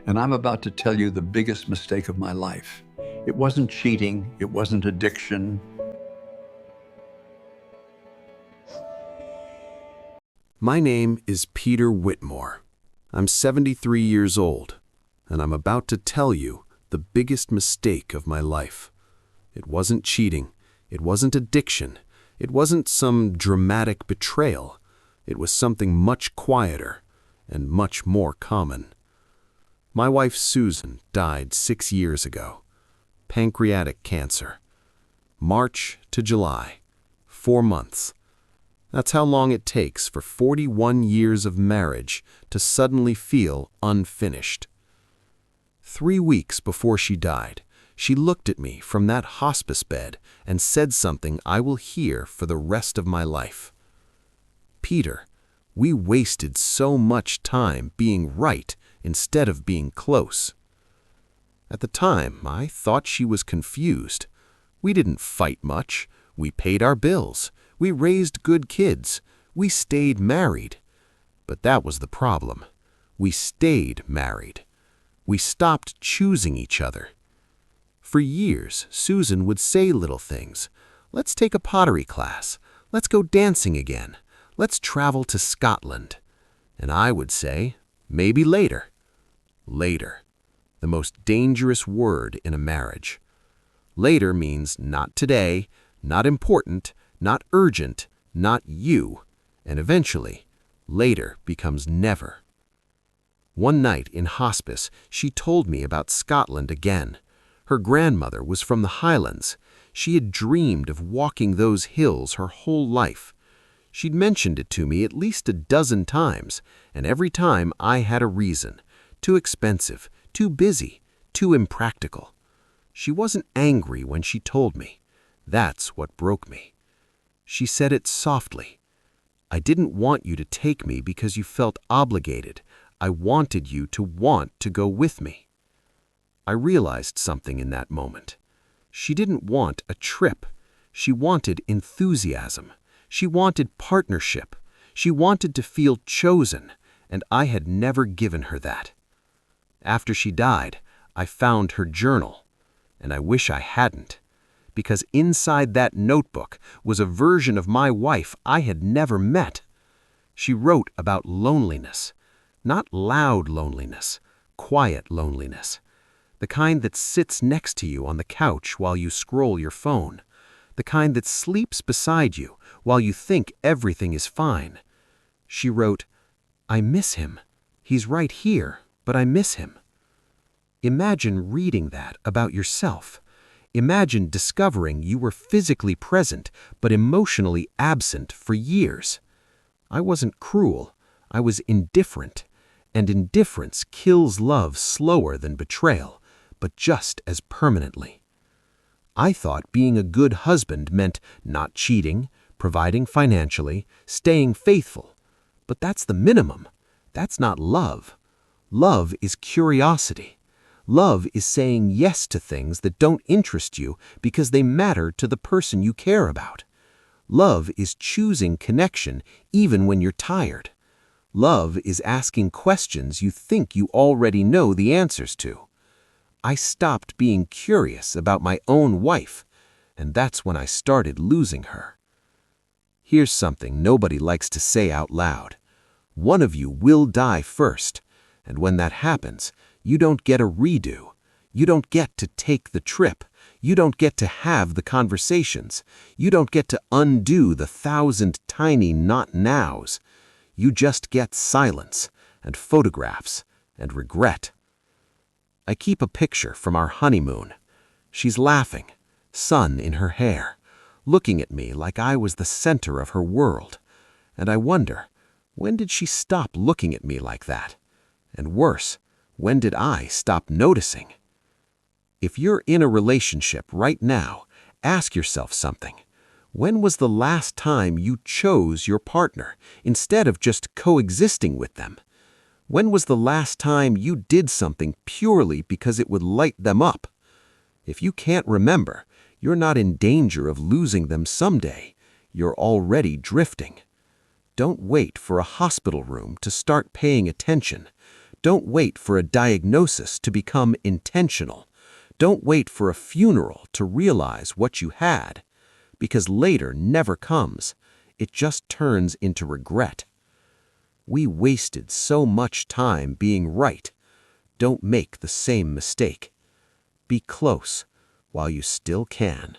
and I'm about to tell you the biggest mistake of my life. It wasn't cheating, it wasn't addiction. My name is Peter Whitmore. I'm 73 years old, and I'm about to tell you the biggest mistake of my life. It wasn't cheating, it wasn't addiction, it wasn't some dramatic betrayal. It was something much quieter and much more common. My wife Susan died 6 years ago. Pancreatic cancer. March to July. 4 months. That's how long it takes for 41 years of marriage to suddenly feel unfinished. 3 weeks before she died, she looked at me from that hospice bed and said something I will hear for the rest of my life. Peter, we wasted so much time being right instead of being close. At the time, I thought she was confused. We didn't fight much. We paid our bills. We raised good kids. We stayed married. But that was the problem. We stayed married. We stopped choosing each other. For years, Susan would say little things. Let's take a pottery class. Let's go dancing again. Let's travel to Scotland. And I would say, maybe later. Later. The most dangerous word in a marriage. Later means not today, not important, not urgent, not you. And eventually, later becomes never. One night in hospice, she told me about Scotland again. Her grandmother was from the Highlands. She had dreamed of walking those hills her whole life. She'd mentioned it to me at least a dozen times, and every time I had a reason. Too expensive, too busy, too impractical. She wasn't angry when she told me. That's what broke me. She said it softly. I didn't want you to take me because you felt obligated. I wanted you to want to go with me. I realized something in that moment. She didn't want a trip. She wanted enthusiasm. She wanted partnership. She wanted to feel chosen, and I had never given her that. After she died, I found her journal, and I wish I hadn't, because inside that notebook was a version of my wife I had never met. She wrote about loneliness, not loud loneliness, quiet loneliness, the kind that sits next to you on the couch while you scroll your phone, the kind that sleeps beside you while you think everything is fine. She wrote, I miss him. He's right here, but I miss him. Imagine reading that about yourself. Imagine discovering you were physically present but emotionally absent for years. I wasn't cruel. I was indifferent. And indifference kills love slower than betrayal, but just as permanently. I thought being a good husband meant not cheating, providing financially, staying faithful. But that's the minimum. That's not love. Love is curiosity. Love is saying yes to things that don't interest you because they matter to the person you care about. Love is choosing connection even when you're tired. Love is asking questions you think you already know the answers to. I stopped being curious about my own wife, and that's when I started losing her. Here's something nobody likes to say out loud. One of you will die first, and when that happens, you don't get a redo. You don't get to take the trip. You don't get to have the conversations. You don't get to undo the 1,000 tiny not nows. You just get silence and photographs and regret. I keep a picture from our honeymoon. She's laughing, sun in her hair, looking at me like I was the center of her world. And I wonder, when did she stop looking at me like that? And worse, when did I stop noticing? If you're in a relationship right now, ask yourself something. When was the last time you chose your partner instead of just coexisting with them? When was the last time you did something purely because it would light them up? If you can't remember, you're not in danger of losing them someday. You're already drifting. Don't wait for a hospital room to start paying attention. Don't wait for a diagnosis to become intentional. Don't wait for a funeral to realize what you had, because later never comes. It just turns into regret. We wasted so much time being right. Don't make the same mistake. Be close while you still can.